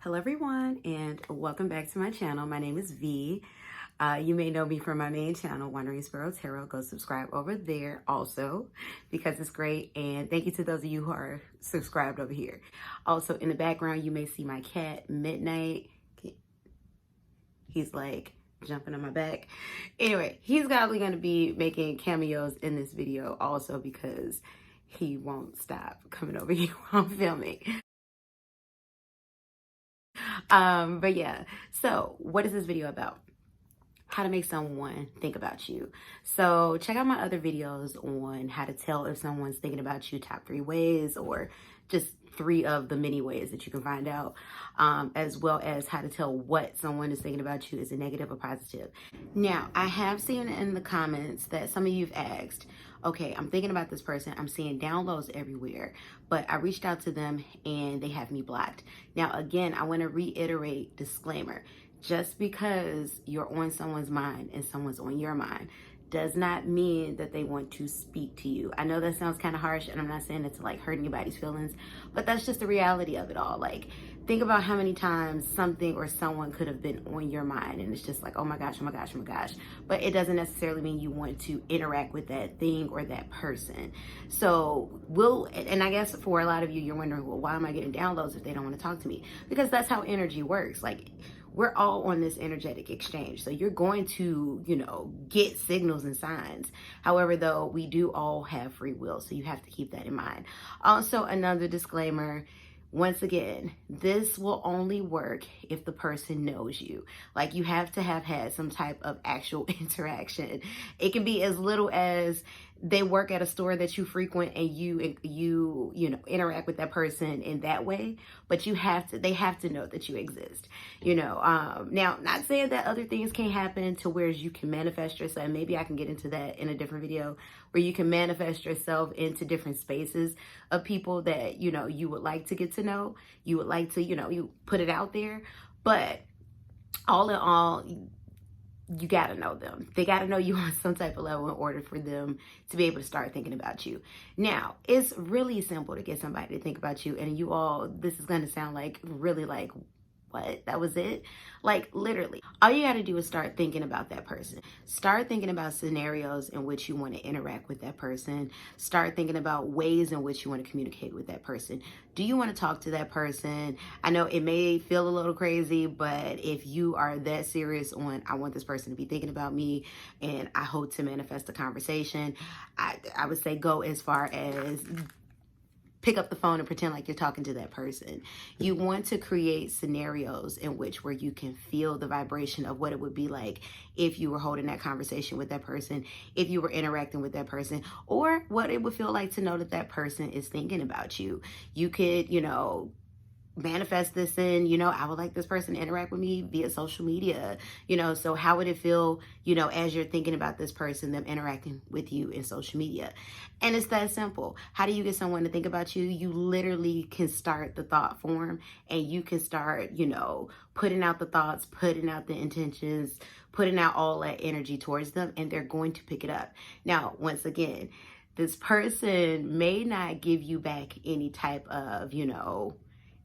Hello everyone, and welcome back to my channel. My name is V. You may know me from my main channel, Wandering Sparrow Tarot. Go subscribe over there also because it's great. And thank you to those of you who are subscribed over here. Also in the background, you may see my cat, Midnight. He's like jumping on my back. Anyway, he's probably going to be making cameos in this video also because he won't stop coming over here while I'm filming. But yeah, so what is this video about? How to make someone think about you. So check out my other videos on how to tell if someone's thinking about you, top 3 ways, or just 3 of the many ways that you can find out, as well as how to tell what someone is thinking about you is a negative or positive. Now, I have seen in the comments that some of you've asked, okay, I'm thinking about this person, I'm seeing downloads everywhere, but I reached out to them and they have me blocked. Now, again, I want to reiterate, disclaimer, just because you're on someone's mind and someone's on your mind does not mean that they want to speak to you. I know that sounds kind of harsh, and I'm not saying it to like hurt anybody's feelings, but that's just the reality of it all. Like, think about how many times something or someone could have been on your mind, and it's just like, oh my gosh, oh my gosh, oh my gosh. But it doesn't necessarily mean you want to interact with that thing or that person. So and I guess for a lot of you, you're wondering, well, why am I getting downloads if they don't want to talk to me? Because that's how energy works. Like, we're all on this energetic exchange. So you're going to, get signals and signs. However, though, we do all have free will. So you have to keep that in mind. Also, another disclaimer. Once again, this will only work if the person knows you. Like, you have to have had some type of actual interaction. It can be as little as they work at a store that you frequent and you interact with that person in that way, but they have to know that you exist. Now, not saying that other things can't happen to where you can manifest yourself, and maybe I can get into that in a different video, where you can manifest yourself into different spaces of people that you would like to get to know, you would like to you put it out there. But all in all, you got to know them. They got to know you on some type of level in order for them to be able to start thinking about you. Now, it's really simple to get somebody to think about you. And you all, this is going to sound like really like, what? That was it? Like, literally, all you got to do is start thinking about that person. Start thinking about scenarios in which you want to interact with that person. Start thinking about ways in which you want to communicate with that person. Do you want to talk to that person? I know it may feel a little crazy, but if you are that serious on, I want this person to be thinking about me and I hope to manifest a conversation, I would say go as far as pick up the phone and pretend like you're talking to that person. You want to create scenarios in which where you can feel the vibration of what it would be like if you were holding that conversation with that person, if you were interacting with that person, or what it would feel like to know that that person is thinking about you. You could, manifest this in, I would like this person to interact with me via social media, so how would it feel, as you're thinking about this person, them interacting with you in social media? And it's that simple. How do you get someone to think about you? You literally can start the thought form, and you can start, putting out the thoughts, putting out the intentions, putting out all that energy towards them, and they're going to pick it up. Now, once again, this person may not give you back any type of,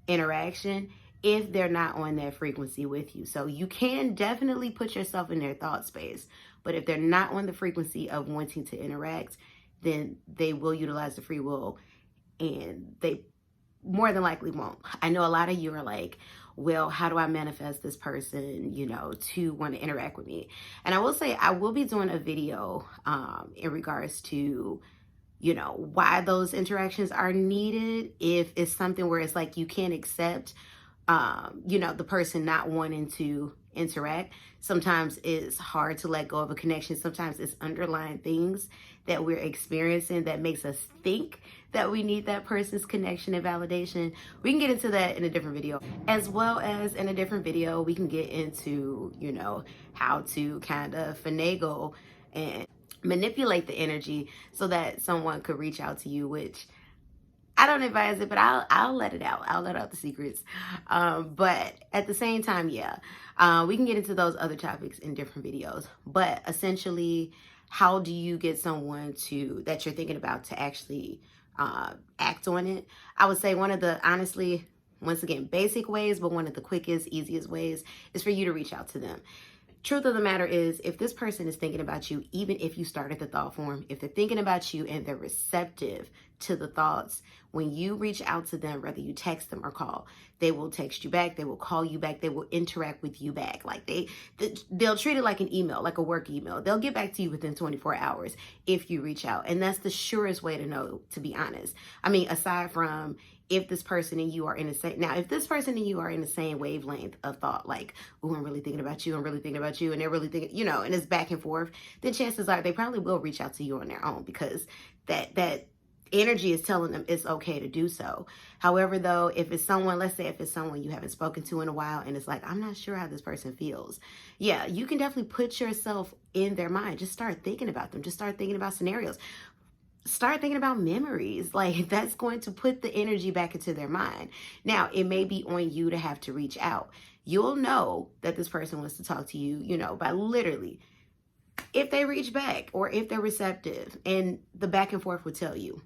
interaction if they're not on that frequency with you. So you can definitely put yourself in their thought space, but if they're not on the frequency of wanting to interact, then they will utilize the free will, and they more than likely won't. I know a lot of you are like, well, how do I manifest this person, to want to interact with me? And I will say, I will be doing a video in regards to why those interactions are needed. If it's something where it's like you can't accept, the person not wanting to interact. Sometimes it's hard to let go of a connection. Sometimes it's underlying things that we're experiencing that makes us think that we need that person's connection and validation. We can get into that in a different video. As well as in a different video, we can get into, how to kind of finagle and manipulate the energy so that someone could reach out to you, which I don't advise it, but I'll let it out. I'll let out the secrets. But at the same time, we can get into those other topics in different videos. But essentially, how do you get someone that you're thinking about to actually act on it? I would say one of the Once again, basic ways, but one of the quickest, easiest ways is for you to reach out to them. Truth of the matter is, if this person is thinking about you, even if you started the thought form, if they're thinking about you and they're receptive to the thoughts, when you reach out to them, whether you text them or call, they will text you back, they will call you back, they will interact with you back. Like they'll treat it like an email, like a work email. They'll get back to you within 24 hours if you reach out. And that's the surest way to know, to be honest. I mean, aside from if this person and you are in the same, now, if this person and you are in the same wavelength of thought, like, oh, I'm really thinking about you, I'm really thinking about you, and they're really thinking, you know, and it's back and forth, then chances are they probably will reach out to you on their own, because that energy is telling them it's okay to do so. However, though, if it's someone, let's say if it's someone you haven't spoken to in a while and it's like, I'm not sure how this person feels. Yeah, you can definitely put yourself in their mind. Just start thinking about them. Just start thinking about scenarios. Start thinking about memories. Like, that's going to put the energy back into their mind. Now, it may be on you to have to reach out. You'll know that this person wants to talk to you, you know, by literally if they reach back or if they're receptive, and the back and forth will tell you.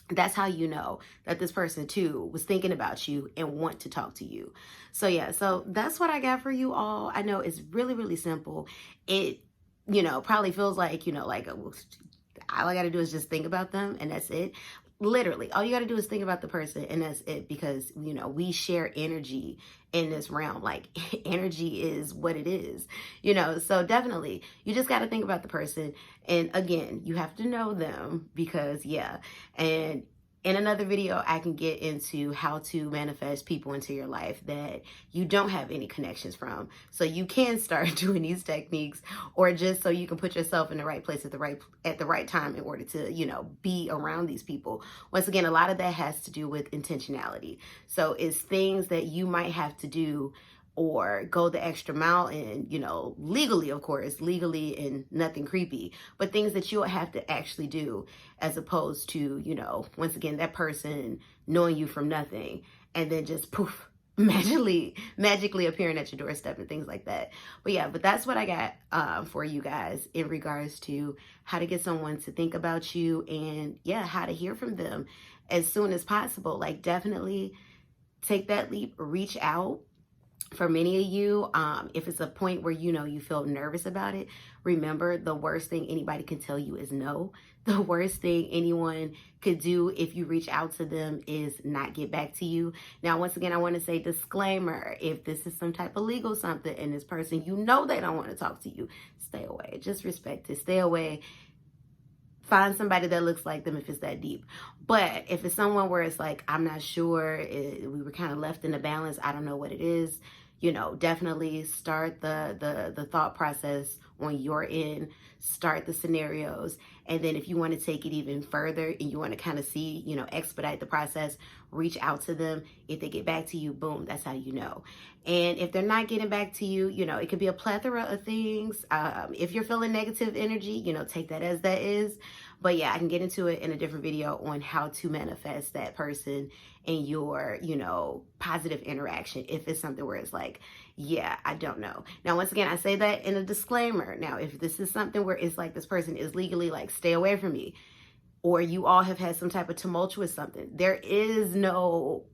That's how you know that this person too was thinking about you and want to talk to you. So yeah, so that's what I got for you all. I know it's really, really simple. It, you know, probably feels like, you know, like all I got to do is just think about them and that's it. Literally, all you got to do is think about the person and that's it, because, you know, we share energy in this realm. Like, energy is what it is, you know, so definitely you just got to think about the person. And again, you have to know them, because yeah. And in another video, I can get into how to manifest people into your life that you don't have any connections from, so you can start doing these techniques, or just so you can put yourself in the right place at the right time in order to, you know, be around these people. Once again, a lot of that has to do with intentionality. So it's things that you might have to do or go the extra mile in, you know, legally, of course, legally and nothing creepy, but things that you'll have to actually do, as opposed to, you know, once again, that person knowing you from nothing and then just poof, magically appearing at your doorstep and things like that. But yeah, but that's what I got for you guys in regards to how to get someone to think about you, and yeah, how to hear from them as soon as possible. Like, definitely take that leap, reach out. For many of you, if it's a point where, you know, you feel nervous about it, remember, the worst thing anybody can tell you is no. The worst thing anyone could do if you reach out to them is not get back to you. Now, once again, I want to say disclaimer: if this is some type of legal something and this person, you know, they don't want to talk to you, stay away. Just respect it. Stay away. Find somebody that looks like them if it's that deep. But if it's someone where it's like, I'm not sure, we were kind of left in the balance, I don't know what it is, you know, definitely start the thought process on your end, start the scenarios. And then if you want to take it even further and you want to kind of see, you know, expedite the process, reach out to them. If they get back to you, boom, that's how you know. And if they're not getting back to you, you know, it could be a plethora of things. If you're feeling negative energy, you know, take that as that is. But yeah, I can get into it in a different video on how to manifest that person and your, you know, positive interaction. If it's something where it's like, yeah, I don't know. Now, once again, I say that in a disclaimer. Now, if this is something where it's like this person is legally like, stay away from me, or you all have had some type of tumultuous something, there is no,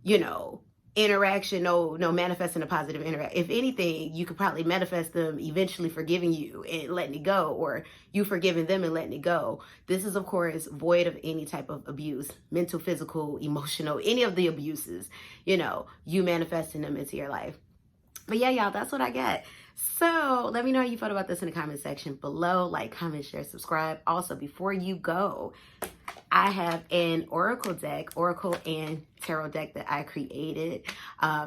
you know, interaction, no manifesting a positive interaction. If anything, you could probably manifest them eventually forgiving you and letting it go, or you forgiving them and letting it go. This is, of course, void of any type of abuse, mental, physical, emotional, any of the abuses, you know, you manifesting them into your life. But yeah, y'all, that's what I got. So let me know how you felt about this in the comment section below. Like, comment, share, subscribe. Also, before you go, I have an oracle and tarot deck that I created.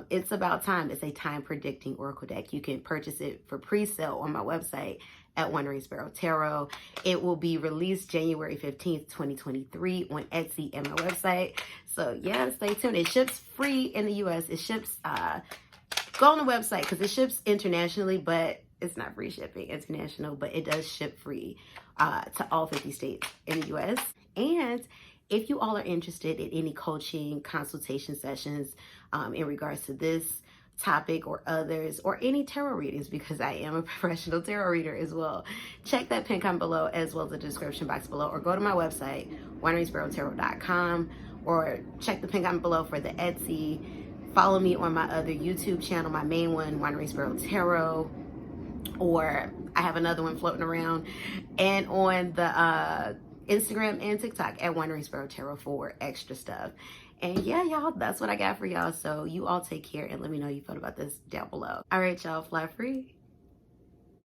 It's about time. It's a time predicting oracle deck. You can purchase it for pre-sale on my website at wanderingsparrowtarot. It will be released January 15th, 2023 on Etsy and my website. So yeah, stay tuned. It ships free in the US. It ships, go on the website because it ships internationally, but it's not free shipping international, but it does ship free to all 50 states in the US. And if you all are interested in any coaching, consultation sessions in regards to this topic or others, or any tarot readings, because I am a professional tarot reader as well, check that pin comment below as well as the description box below, or go to my website, wanderingsparrowtarot.com, or check the pin comment below for the Etsy. Follow me on my other YouTube channel, my main one, Wandering Sparrow Tarot, or I have another one floating around, and on the Instagram and TikTok at Wandering Sparrow Tarot for extra stuff. And yeah, y'all, that's what I got for y'all. So you all take care and let me know how you felt about this down below. All right, y'all, fly free.